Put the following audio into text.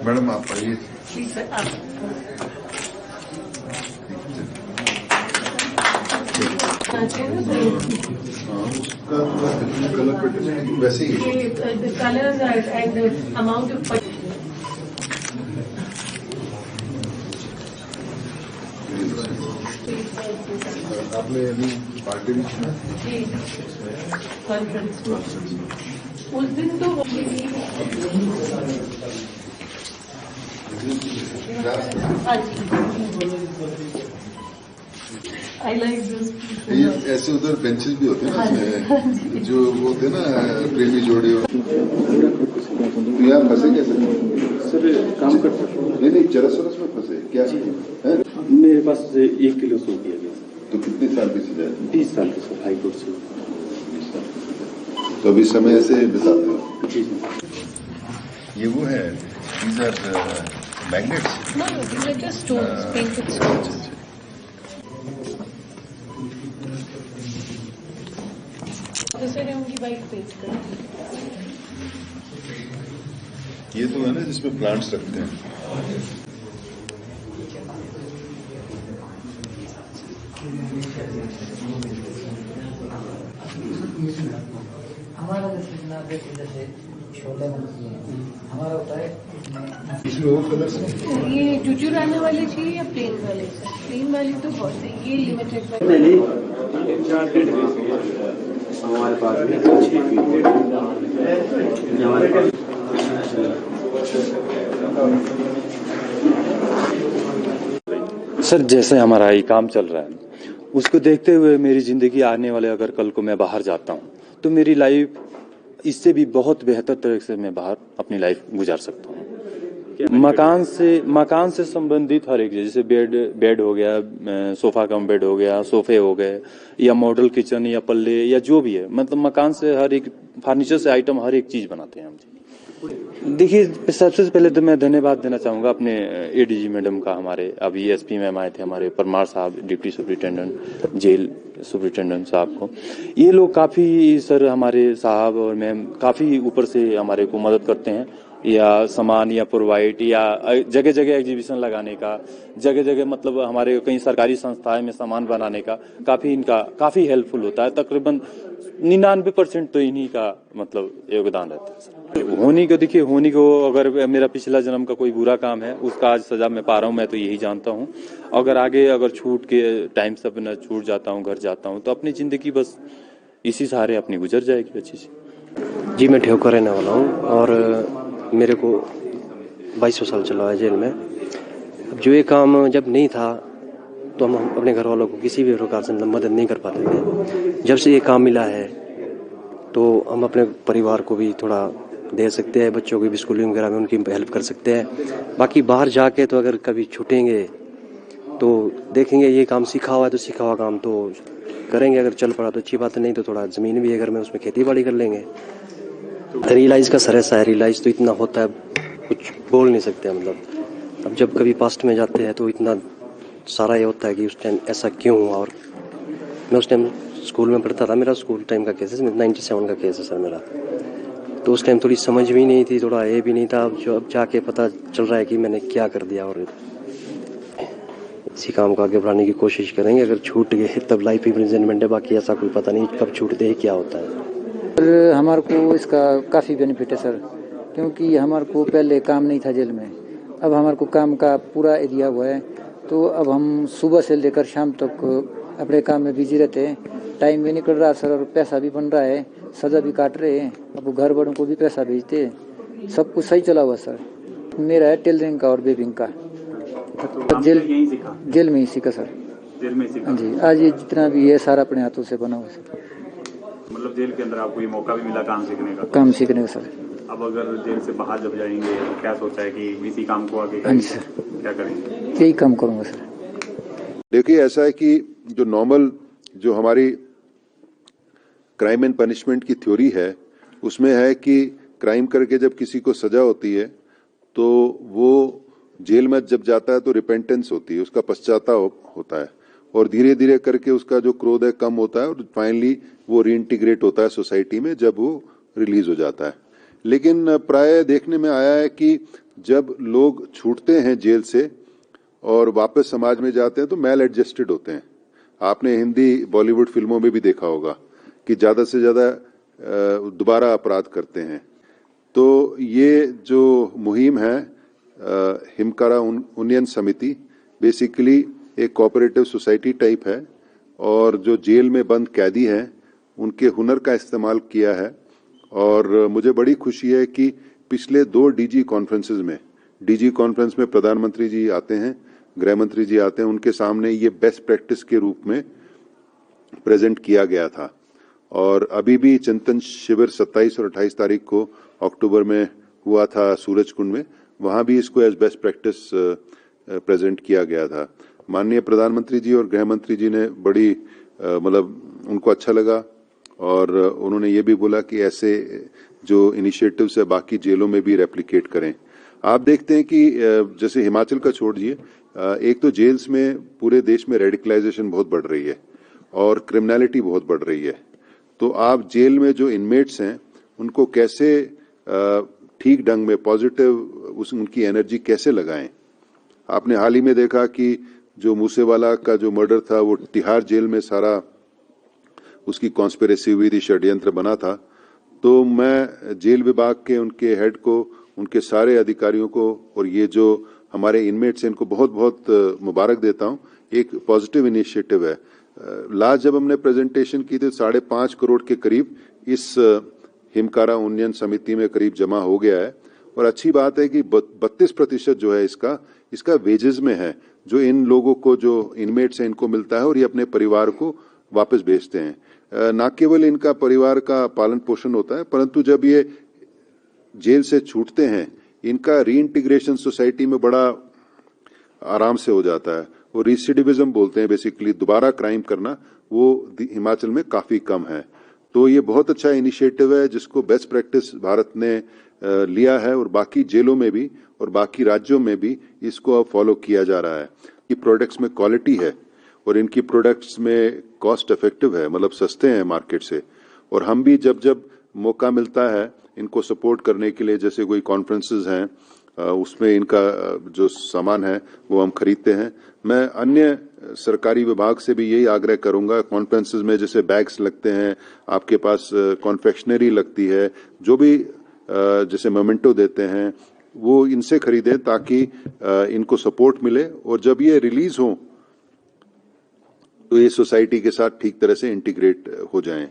Madam आप आइए। उसका कलर पेट वैसे ही कलर्स एंड अमाउंट ऑफ आपने अभी पार्टी भी कॉन्फ्रेंस उस दिन तो आई लाइक दिस। ऐसे उधर बेंचेस भी होते हैं ना, जो वो होते हैं ना प्रेमी जोड़े। तो यहाँ फंसे कैसे सर? काम करते नहीं चरस में फंसे क्या है? मेरे पास 1 किलो सो दिया गया। तो कितने साल की सजा? 20 साल की सर, हाई कोर्ट से। तो अभी समय ऐसे बिताते हो? जी सर। ये वो है, these are magnets? No, these are just stones, painted stones. दूसरे उनकी बाइक पेंट कर। ये तो है ना जिसमें प्लांट्स रखते हैं। हमारा जैसे छोले बनती है, हमारा होता है इसमें वो कलर्स हैं। ये चुचुराने वाले चाहिए या प्लेन वाले? प्लेन वाली तो बहुत है, ये लिमिटेड हमारे पास सर, जैसे हमारा ये काम चल रहा है उसको देखते हुए मेरी जिंदगी आने वाले अगर कल को मैं बाहर जाता हूँ तो मेरी लाइफ इससे भी बहुत बेहतर तरह से मैं बाहर अपनी लाइफ गुजार सकता हूँ। मकान से संबंधित हर एक चीज, जैसे बेड हो गया, सोफा कम बेड हो गया, सोफे हो गए, या मॉडल किचन या पल्ले या जो भी है, मतलब मकान से हर एक फर्नीचर से आइटम हर एक चीज बनाते हैं हम जी। देखिए, सबसे पहले तो मैं धन्यवाद देना चाहूंगा अपने एडीजी मैडम का, हमारे अभी एसपी मैम आए थे, हमारे परमार साहब डिप्टी सुपरिटेंडेंट जेल सुपरिटेंडेंट साहब को। ये लोग काफी सर, हमारे साहब और मैम काफी ऊपर से हमारे को मदद करते हैं, या सामान या प्रोवाइड या जगह जगह एग्जीबिशन लगाने का, जगह जगह मतलब हमारे कई सरकारी संस्थाएं में सामान बनाने का इनका काफी हेल्पफुल होता है। तकरीबन 99% तो इन्हीं का मतलब योगदान रहता है। होनी को अगर मेरा पिछला जन्म का कोई बुरा काम है उसका आज सजा मैं पा रहा हूँ, मैं तो यही जानता हूँ। अगर छूट के टाइम से अपना छूट जाता हूँ, घर जाता हूँ, तो अपनी जिंदगी बस इसी सहारे अपनी गुजर जाएगी अच्छी से। जी, मैं ठेवकर रहने वाला हूँ और मेरे को 22 साल चला है जेल में। अब जो ये काम जब नहीं था तो हम अपने घर वालों को किसी भी प्रकार से मदद नहीं कर पाते थे। जब से ये काम मिला है तो हम अपने परिवार को भी थोड़ा दे सकते हैं, बच्चों की भी स्कूलिंग वगैरह में उनकी हेल्प कर सकते हैं। बाकी बाहर जाके तो अगर कभी छूटेंगे तो देखेंगे, ये काम सीखा हुआ है तो सीखा हुआ काम तो करेंगे, अगर चल पड़ा तो अच्छी बात है, नहीं तो थोड़ा ज़मीन भी है घर में, उसमें खेती बाड़ी कर लेंगे। रियलाइज़ का सर ऐसा है, रियलाइज़ तो इतना होता है कुछ बोल नहीं सकते, मतलब अब जब कभी पास्ट में जाते हैं तो इतना सारा ये होता है कि उस टाइम ऐसा क्यों हुआ। और मैं उस टाइम स्कूल में पढ़ता था, मेरा स्कूल टाइम का केस है, 97 का केस है सर मेरा। तो उस टाइम थोड़ी समझ भी नहीं थी, थोड़ा ये भी नहीं था, जो अब जाके पता चल रहा है कि मैंने क्या कर दिया। और इसी काम को आगे बढ़ाने की कोशिश करेंगे, अगर छूट गए तब लाइफ इम्प्रिजनमेंट है, बाकी ऐसा कोई पता नहीं कब छूटते ही क्या होता है। सर हमारे को इसका काफ़ी बेनिफिट है सर, क्योंकि हमारे को पहले काम नहीं था जेल में, अब हमारे को काम का पूरा एरिया हुआ है। तो अब हम सुबह से लेकर शाम तक अपने काम में बिजी रहते हैं, टाइम भी निकल रहा सर, और पैसा भी बन रहा है, सज़ा भी काट रहे हैं, अब घर वालों को भी पैसा भेजते हैं, सब कुछ सही चला हुआ सर। मेरा है टेलरिंग का और बेबिंग का। तो जेल में ही सीखा सर। जेल में सीखा? हाँ जी, आज ये जितना भी है सारा अपने हाथों से बना हुआ सर। मतलब जेल के अंदर आपको ये मौका भी मिला काम सीखने का? काम सीखने का सर। अब अगर जेल से बाहर जब जाएंगे तो क्या सोचा है कि इसी काम को आगे हाँ जी सर, क्या करेंगे? यही काम करूँगा सर। देखिए, ऐसा है कि जो नॉर्मल जो हमारी क्राइम एंड पनिशमेंट की थ्योरी है, उसमें है कि क्राइम करके जब किसी को सजा होती है तो वो जेल में जब जाता है तो रिपेंटेंस होती है, उसका पश्चाताप होता है, और धीरे धीरे करके उसका जो क्रोध है कम होता है, और फाइनली वो रीइंटीग्रेट होता है सोसाइटी में जब वो रिलीज हो जाता है। लेकिन प्राय देखने में आया है कि जब लोग छूटते हैं जेल से और वापस समाज में जाते हैं तो मैल एडजस्टेड होते हैं। आपने हिंदी बॉलीवुड फिल्मों में भी देखा होगा कि ज्यादा से ज्यादा दोबारा अपराध करते हैं। तो ये जो मुहिम है हिमकारा उन्नयन समिति बेसिकली एक कोऑपरेटिव सोसाइटी टाइप है, और जो जेल में बंद कैदी हैं उनके हुनर का इस्तेमाल किया है। और मुझे बड़ी खुशी है कि पिछले 2 डीजी कॉन्फ्रेंसेज में, डीजी कॉन्फ्रेंस में प्रधानमंत्री जी आते हैं, गृह मंत्री जी आते हैं, उनके सामने ये बेस्ट प्रैक्टिस के रूप में प्रेजेंट किया गया था। और अभी भी चिंतन शिविर 27 और 28 तारीख को अक्टूबर में हुआ था सूरजकुंड में, वहां भी इसको एज बेस्ट प्रैक्टिस प्रेजेंट किया गया था। माननीय प्रधानमंत्री जी और गृह मंत्री जी ने बड़ी मतलब उनको अच्छा लगा, और उन्होंने ये भी बोला कि ऐसे जो इनिशिएटिव्स है बाकी जेलों में भी रेप्लिकेट करें। आप देखते हैं कि जैसे हिमाचल का छोड़ दिए, एक तो जेल्स में पूरे देश में रेडिकलाइजेशन बहुत बढ़ रही है और क्रिमिनलिटी बहुत बढ़ रही है। तो आप जेल में जो इनमेट्स हैं उनको कैसे ठीक ढंग में पॉजिटिव उनकी एनर्जी कैसे लगाएं। आपने हाल ही में देखा कि जो मूसेवाला का जो मर्डर था वो तिहाड़ जेल में सारा उसकी कॉन्स्पिरेसी हुई थी, षड्यंत्र बना था। तो मैं जेल विभाग के उनके हेड को, उनके सारे अधिकारियों को और ये जो हमारे इनमेट्स हैं इनको बहुत बहुत मुबारक देता हूं। एक पॉजिटिव इनिशिएटिव है। लास्ट जब हमने प्रेजेंटेशन की थी 5.5 करोड़ के करीब इस हिमकारा उन्नयन समिति में करीब जमा हो गया है। और अच्छी बात है कि 32% जो है इसका वेजेस में है, जो इन लोगों को जो इनमेट्स हैं इनको मिलता है और ये अपने परिवार को वापस भेजते हैं। न केवल इनका परिवार का पालन पोषण होता है, परंतु जब ये जेल से छूटते हैं इनका रीइंटीग्रेशन सोसाइटी में बड़ा आराम से हो जाता है। वो रिसिडिविज्म बोलते हैं, बेसिकली दोबारा क्राइम करना, वो हिमाचल में काफी कम है। तो ये बहुत अच्छा इनिशिएटिव है जिसको बेस्ट प्रैक्टिस भारत ने लिया है, और बाकी जेलों में भी और बाकी राज्यों में भी इसको अब फॉलो किया जा रहा है। ये प्रोडक्ट्स में क्वालिटी है और इनकी प्रोडक्ट्स में कॉस्ट इफेक्टिव है, मतलब सस्ते हैं मार्केट से। और हम भी जब जब मौका मिलता है इनको सपोर्ट करने के लिए, जैसे कोई कॉन्फ्रेंसेस हैं उसमें इनका जो सामान है वो हम खरीदते हैं। मैं अन्य सरकारी विभाग से भी यही आग्रह करूंगा, कॉन्फ्रेंसेस में जैसे बैग्स लगते हैं, आपके पास कॉन्फेक्शनरी लगती है, जो भी जैसे मोमेंटो देते हैं वो इनसे खरीदें ताकि इनको सपोर्ट मिले, और जब ये रिलीज हो तो ये सोसाइटी के साथ ठीक तरह से इंटीग्रेट हो जाएं।